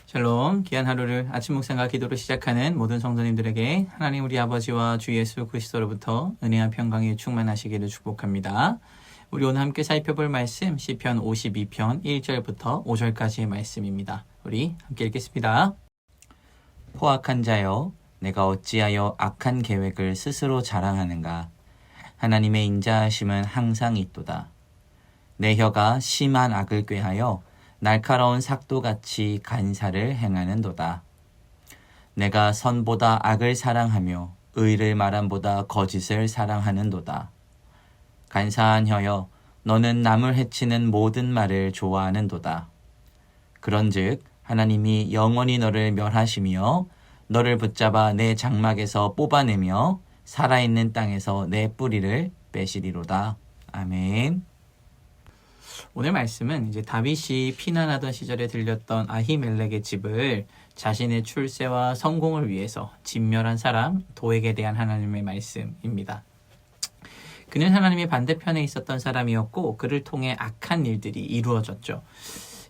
샬롬, 귀한 하루를 아침 묵상과 기도로 시작하는 모든 성도님들에게 하나님 우리 아버지와 주 예수 그리스도로부터 은혜와 평강이 충만하시기를 축복합니다. 우리 오늘 함께 살펴볼 말씀 시편 52편 1절부터 5절까지의 말씀입니다. 우리 함께 읽겠습니다. 포악한 자여, 내가 어찌하여 악한 계획을 스스로 자랑하는가? 하나님의 인자하심은 항상 있도다. 내 혀가 심한 악을 꾀하여 날카로운 삭도같이 간사를 행하는도다. 내가 선보다 악을 사랑하며 의를 말함보다 거짓을 사랑하는도다. 간사한 혀여, 너는 남을 해치는 모든 말을 좋아하는도다. 그런즉 하나님이 영원히 너를 멸하시며 너를 붙잡아 내 장막에서 뽑아내며 살아있는 땅에서 내 뿌리를 빼시리로다. 아멘. 오늘 말씀은 이제 다윗이 피난하던 시절에 들렸던 아히멜렉의 집을 자신의 출세와 성공을 위해서 진멸한 사람 도액에 대한 하나님의 말씀입니다. 그는 하나님의 반대편에 있었던 사람이었고 그를 통해 악한 일들이 이루어졌죠.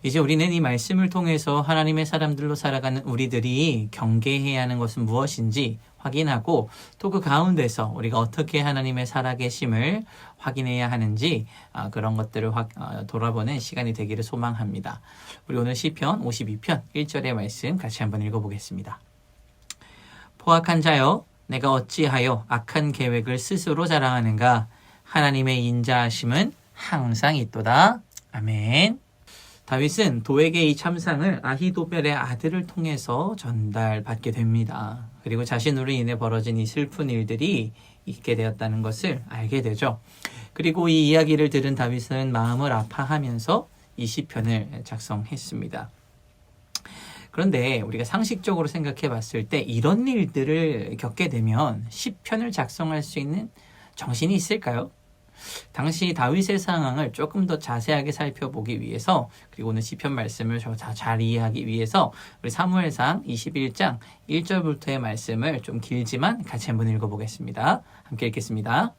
이제 우리는 이 말씀을 통해서 하나님의 사람들로 살아가는 우리들이 경계해야 하는 것은 무엇인지 확인하고 또 그 가운데서 우리가 어떻게 하나님의 살아계심을 확인해야 하는지 그런 것들을 돌아보는 시간이 되기를 소망합니다. 우리 오늘 시편 52편 1절의 말씀 같이 한번 읽어보겠습니다. 포악한 자여, 내가 어찌하여 악한 계획을 스스로 자랑하는가? 하나님의 인자하심은 항상 있도다. 아멘. 다윗은 도액의 이 참상을 아히도벨의 아들을 통해서 전달받게 됩니다. 그리고 자신으로 인해 벌어진 이 슬픈 일들이 있게 되었다는 것을 알게 되죠. 그리고 이 이야기를 들은 다윗은 마음을 아파하면서 이 시편을 작성했습니다. 그런데 우리가 상식적으로 생각해 봤을 때 이런 일들을 겪게 되면 시편을 작성할 수 있는 정신이 있을까요? 당시 다윗의 상황을 조금 더 자세하게 살펴보기 위해서 그리고 오늘 시편 말씀을 잘 이해하기 위해서 우리 사무엘상 21장 1절부터의 말씀을 좀 길지만 같이 한번 읽어보겠습니다. 함께 읽겠습니다.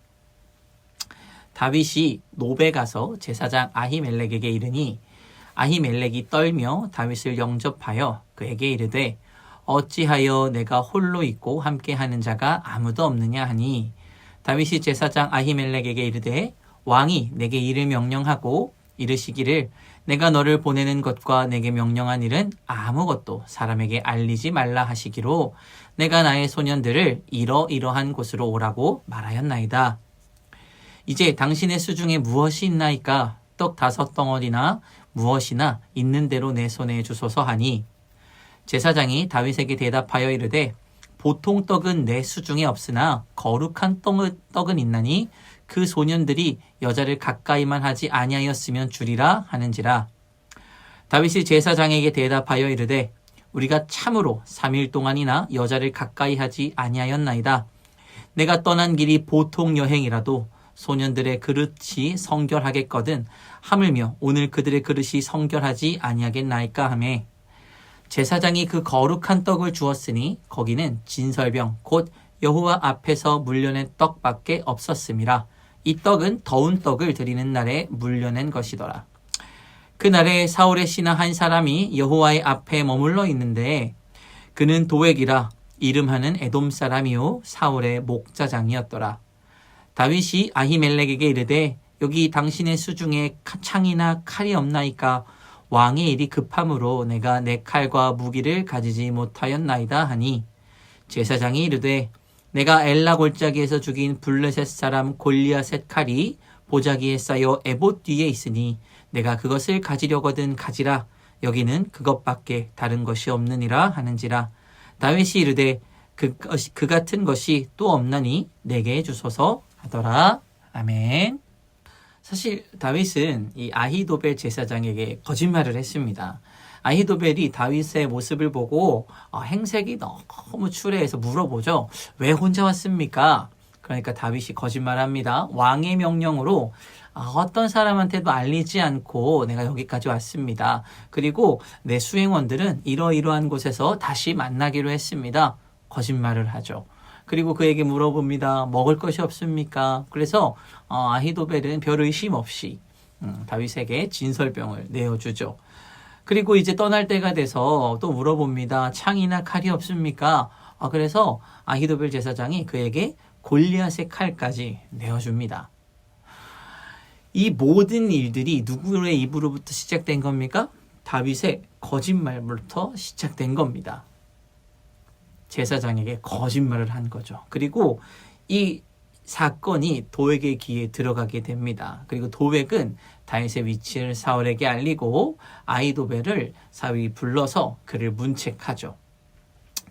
다윗이 노베 가서 제사장 아히멜렉에게 이르니 아히멜렉이 떨며 다윗을 영접하여 그에게 이르되 어찌하여 내가 홀로 있고 함께하는 자가 아무도 없느냐 하니 다윗이 제사장 아히멜렉에게 이르되 왕이 내게 이를 명령하고 이르시기를 내가 너를 보내는 것과 내게 명령한 일은 아무것도 사람에게 알리지 말라 하시기로 내가 나의 소년들을 이러이러한 곳으로 오라고 말하였나이다. 이제 당신의 수중에 무엇이 있나이까? 떡 5덩어리나 무엇이나 있는 대로 내 손에 주소서 하니 제사장이 다윗에게 대답하여 이르되 보통 떡은 내 수중에 없으나 거룩한 떡은 있나니 그 소년들이 여자를 가까이만 하지 아니하였으면 주리라 하는지라. 다윗이 제사장에게 대답하여 이르되 우리가 참으로 3일 동안이나 여자를 가까이 하지 아니하였나이다. 내가 떠난 길이 보통 여행이라도 소년들의 그릇이 성결하겠거든 하물며 오늘 그들의 그릇이 성결하지 아니하겠나이까 하매 제사장이 그 거룩한 떡을 주었으니 거기는 진설병 곧 여호와 앞에서 물려낸 떡밖에 없었음이라. 이 떡은 더운 떡을 드리는 날에 물려낸 것이더라. 그날에 사울의 신하 한 사람이 여호와의 앞에 머물러 있는데 그는 도액이라 이름하는 에돔 사람이요 사울의 목자장이었더라. 다윗이 아히멜렉에게 이르되 여기 당신의 수중에 창이나 칼이 없나이까? 왕의 일이 급함으로 내가 내 칼과 무기를 가지지 못하였나이다 하니 제사장이 이르되 내가 엘라 골짜기에서 죽인 블레셋 사람 골리앗의 칼이 보자기에 쌓여 에봇 뒤에 있으니 내가 그것을 가지려거든 가지라. 여기는 그것밖에 다른 것이 없느니라 하는지라. 다윗이 이르되 그 같은 것이 또 없나니 내게 주소서 하더라. 아멘. 사실 다윗은 이 아히도벨 제사장에게 거짓말을 했습니다. 아히도벨이 다윗의 모습을 보고 행색이 너무 추레해서 물어보죠. 왜 혼자 왔습니까? 그러니까 다윗이 거짓말합니다. 왕의 명령으로 어떤 사람한테도 알리지 않고 내가 여기까지 왔습니다. 그리고 내 수행원들은 이러이러한 곳에서 다시 만나기로 했습니다. 거짓말을 하죠. 그리고 그에게 물어봅니다. 먹을 것이 없습니까? 그래서 아히도벨은 별 의심 없이 다윗에게 진설병을 내어주죠. 그리고 이제 떠날 때가 돼서 또 물어봅니다. 창이나 칼이 없습니까? 그래서 아히도벨 제사장이 그에게 골리앗의 칼까지 내어줍니다. 이 모든 일들이 누구의 입으로부터 시작된 겁니까? 다윗의 거짓말부터 시작된 겁니다. 제사장에게 거짓말을 한 거죠. 그리고 이 사건이 도액의 귀에 들어가게 됩니다. 그리고 도액은 다윗의 위치를 사울에게 알리고 아히도벨을 사위 불러서 그를 문책하죠.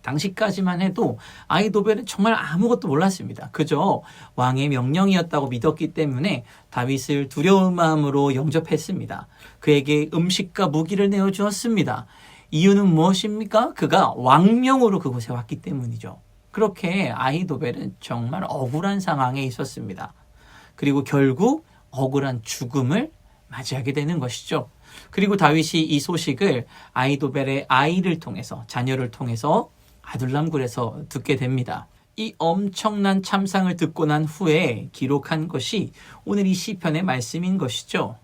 당시까지만 해도 아히도벨은 정말 아무것도 몰랐습니다. 그저 왕의 명령이었다고 믿었기 때문에 다윗을 두려운 마음으로 영접했습니다. 그에게 음식과 무기를 내어주었습니다. 이유는 무엇입니까? 그가 왕명으로 그곳에 왔기 때문이죠. 그렇게 아히도벨은 정말 억울한 상황에 있었습니다. 그리고 결국 억울한 죽음을 맞이하게 되는 것이죠. 그리고 다윗이 이 소식을 아히도벨의 아이를 통해서, 자녀를 통해서 아둘람굴에서 듣게 됩니다. 이 엄청난 참상을 듣고 난 후에 기록한 것이 오늘 이 시편의 말씀인 것이죠.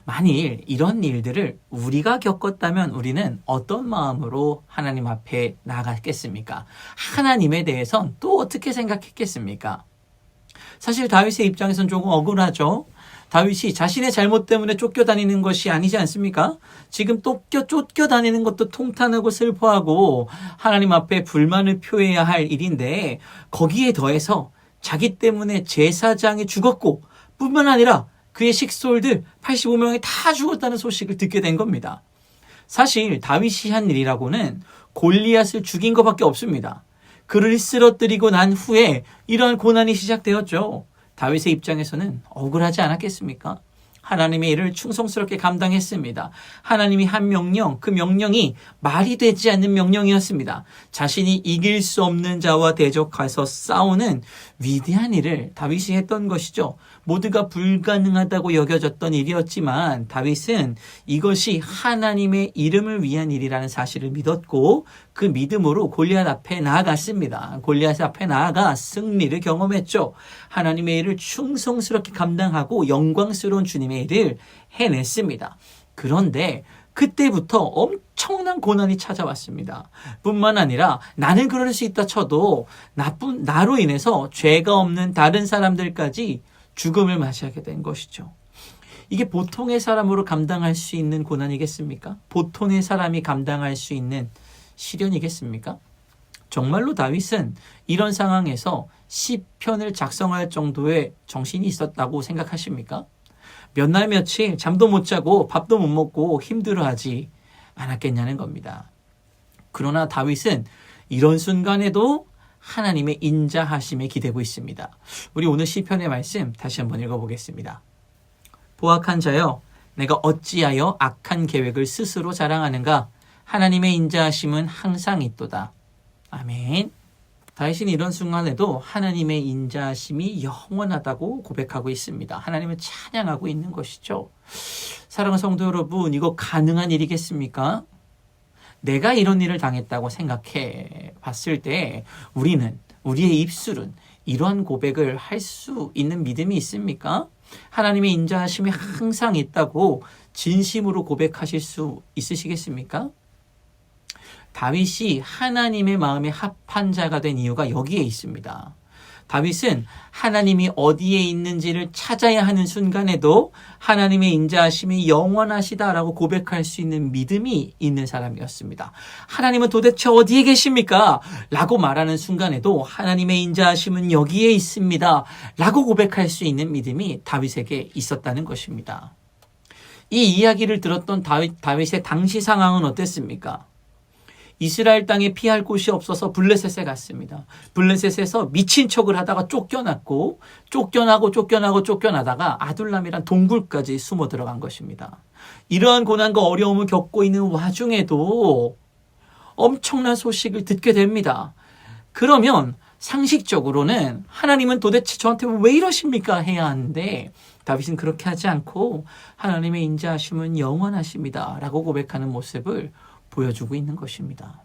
만일 이런 일들을 우리가 겪었다면 우리는 어떤 마음으로 하나님 앞에 나아갔겠습니까? 하나님에 대해선 또 어떻게 생각했겠습니까? 사실 다윗의 입장에선 조금 억울하죠. 다윗이 자신의 잘못 때문에 쫓겨다니는 것이 아니지 않습니까? 지금 쫓겨다니는 것도 통탄하고 슬퍼하고 하나님 앞에 불만을 표해야 할 일인데 거기에 더해서 자기 때문에 제사장이 죽었고 뿐만 아니라 그의 식솔들 85명이 다 죽었다는 소식을 듣게 된 겁니다. 사실 다윗이 한 일이라고는 골리앗을 죽인 것밖에 없습니다. 그를 쓰러뜨리고 난 후에 이러한 고난이 시작되었죠. 다윗의 입장에서는 억울하지 않았겠습니까? 하나님의 일을 충성스럽게 감당했습니다. 하나님이 한 명령, 그 명령이 말이 되지 않는 명령이었습니다. 자신이 이길 수 없는 자와 대적해서 싸우는 위대한 일을 다윗이 했던 것이죠. 모두가 불가능하다고 여겨졌던 일이었지만 다윗은 이것이 하나님의 이름을 위한 일이라는 사실을 믿었고 그 믿음으로 골리앗 앞에 나아갔습니다. 골리앗 앞에 나아가 승리를 경험했죠. 하나님의 일을 충성스럽게 감당하고 영광스러운 주님의 일을 해냈습니다. 그런데 그때부터 엄청난 고난이 찾아왔습니다. 뿐만 아니라 나는 그럴 수 있다 쳐도 나로 인해서 죄가 없는 다른 사람들까지 죽음을 맞이하게 된 것이죠. 이게 보통의 사람으로 감당할 수 있는 고난이겠습니까? 보통의 사람이 감당할 수 있는 시련이겠습니까? 정말로 다윗은 이런 상황에서 시편을 작성할 정도의 정신이 있었다고 생각하십니까? 몇 날 며칠 잠도 못 자고 밥도 못 먹고 힘들어하지 않았겠냐는 겁니다. 그러나 다윗은 이런 순간에도 하나님의 인자하심에 기대고 있습니다. 우리 오늘 시편의 말씀 다시 한번 읽어보겠습니다. 보악한 자여, 내가 어찌하여 악한 계획을 스스로 자랑하는가? 하나님의 인자하심은 항상 있도다. 아멘. 다윗은 이런 순간에도 하나님의 인자하심이 영원하다고 고백하고 있습니다. 하나님을 찬양하고 있는 것이죠. 사랑하는 성도 여러분, 이거 가능한 일이겠습니까? 내가 이런 일을 당했다고 생각해 봤을 때 우리의 입술은 이러한 고백을 할 수 있는 믿음이 있습니까? 하나님의 인자하심이 항상 있다고 진심으로 고백하실 수 있으시겠습니까? 다윗이 하나님의 마음에 합한 자가 된 이유가 여기에 있습니다. 다윗은 하나님이 어디에 있는지를 찾아야 하는 순간에도 하나님의 인자하심이 영원하시다라고 고백할 수 있는 믿음이 있는 사람이었습니다. 하나님은 도대체 어디에 계십니까? 라고 말하는 순간에도 하나님의 인자하심은 여기에 있습니다. 라고 고백할 수 있는 믿음이 다윗에게 있었다는 것입니다. 이 이야기를 들었던 다윗의 당시 상황은 어땠습니까? 이스라엘 땅에 피할 곳이 없어서 블레셋에 갔습니다. 블레셋에서 미친 척을 하다가 쫓겨나다가 아둘람이란 동굴까지 숨어 들어간 것입니다. 이러한 고난과 어려움을 겪고 있는 와중에도 엄청난 소식을 듣게 됩니다. 그러면 상식적으로는 하나님은 도대체 저한테 왜 이러십니까? 해야 하는데 다윗은 그렇게 하지 않고 하나님의 인자하심은 영원하십니다. 라고 고백하는 모습을 보여주고 있는 것입니다.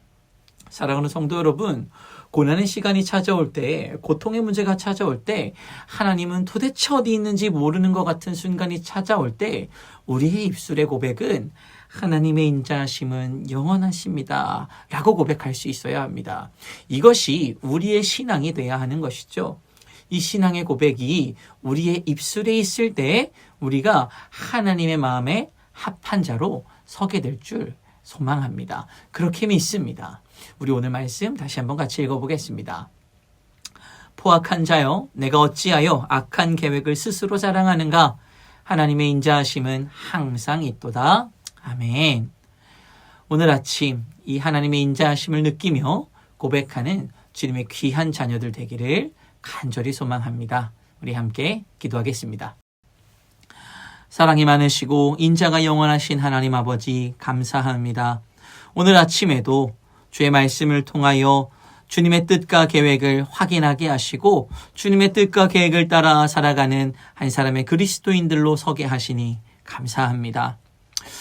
사랑하는 성도 여러분, 고난의 시간이 찾아올 때, 고통의 문제가 찾아올 때, 하나님은 도대체 어디 있는지 모르는 것 같은 순간이 찾아올 때, 우리의 입술의 고백은 하나님의 인자하심은 영원하십니다. 라고 고백할 수 있어야 합니다. 이것이 우리의 신앙이 돼야 하는 것이죠. 이 신앙의 고백이 우리의 입술에 있을 때, 우리가 하나님의 마음에 합한 자로 서게 될 줄 소망합니다. 그렇게 믿습니다. 우리 오늘 말씀 다시 한번 같이 읽어보겠습니다. 포악한 자여, 내가 어찌하여 악한 계획을 스스로 자랑하는가? 하나님의 인자하심은 항상 있도다. 아멘. 오늘 아침 이 하나님의 인자하심을 느끼며 고백하는 주님의 귀한 자녀들 되기를 간절히 소망합니다. 우리 함께 기도하겠습니다. 사랑이 많으시고 인자가 영원하신 하나님 아버지 감사합니다. 오늘 아침에도 주의 말씀을 통하여 주님의 뜻과 계획을 확인하게 하시고 주님의 뜻과 계획을 따라 살아가는 한 사람의 그리스도인들로 서게 하시니 감사합니다.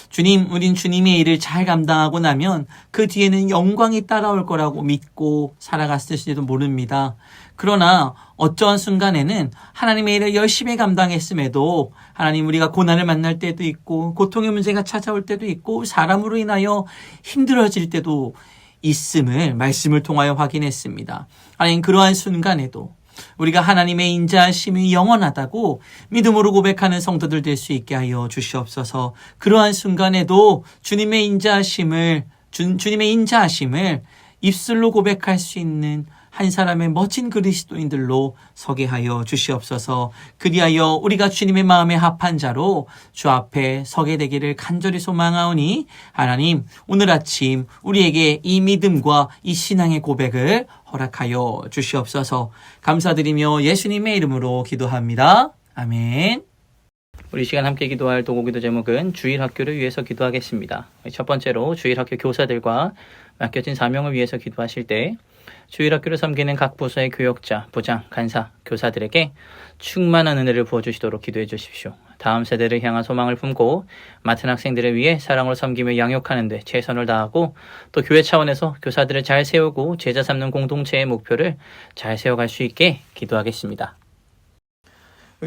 주님, 우린 주님의 일을 잘 감당하고 나면 그 뒤에는 영광이 따라올 거라고 믿고 살아갔을지도 모릅니다. 그러나 어떠한 순간에는 하나님의 일을 열심히 감당했음에도 하나님 우리가 고난을 만날 때도 있고 고통의 문제가 찾아올 때도 있고 사람으로 인하여 힘들어질 때도 있음을 말씀을 통하여 확인했습니다. 하나님 그러한 순간에도 우리가 하나님의 인자하심이 영원하다고 믿음으로 고백하는 성도들 될 수 있게 하여 주시옵소서. 그러한 순간에도 주님의 인자하심을 입술로 고백할 수 있는 한 사람의 멋진 그리스도인들로 서게 하여 주시옵소서. 그리하여 우리가 주님의 마음에 합한 자로 주 앞에 서게 되기를 간절히 소망하오니 하나님 오늘 아침 우리에게 이 믿음과 이 신앙의 고백을 허락하여 주시옵소서. 감사드리며 예수님의 이름으로 기도합니다. 아멘. 우리 시간 함께 기도할 도구기도 제목은 주일학교를 위해서 기도하겠습니다. 첫 번째로 주일학교 교사들과 맡겨진 사명을 위해서 기도하실 때 주일학교를 섬기는 각 부서의 교역자, 부장, 간사, 교사들에게 충만한 은혜를 부어주시도록 기도해 주십시오. 다음 세대를 향한 소망을 품고 맡은 학생들을 위해 사랑으로 섬기며 양육하는 데 최선을 다하고 또 교회 차원에서 교사들을 잘 세우고 제자 삼는 공동체의 목표를 잘 세워갈 수 있게 기도하겠습니다.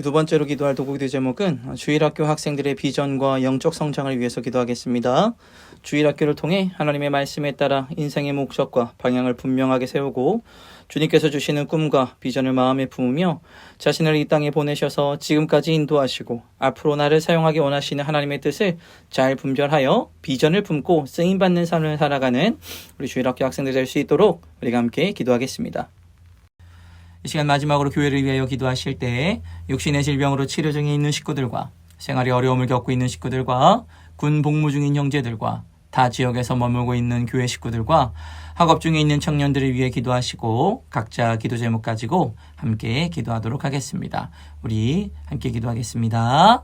두 번째로 기도할 도구기도 제목은 주일학교 학생들의 비전과 영적 성장을 위해서 기도하겠습니다. 주일학교를 통해 하나님의 말씀에 따라 인생의 목적과 방향을 분명하게 세우고 주님께서 주시는 꿈과 비전을 마음에 품으며 자신을 이 땅에 보내셔서 지금까지 인도하시고 앞으로 나를 사용하기 원하시는 하나님의 뜻을 잘 분별하여 비전을 품고 쓰임받는 삶을 살아가는 우리 주일학교 학생들 될 수 있도록 우리가 함께 기도하겠습니다. 이 시간 마지막으로 교회를 위하여 기도하실 때 육신의 질병으로 치료 중에 있는 식구들과 생활에 어려움을 겪고 있는 식구들과 군 복무 중인 형제들과 타 지역에서 머물고 있는 교회 식구들과 학업 중에 있는 청년들을 위해 기도하시고 각자 기도 제목 가지고 함께 기도하도록 하겠습니다. 우리 함께 기도하겠습니다.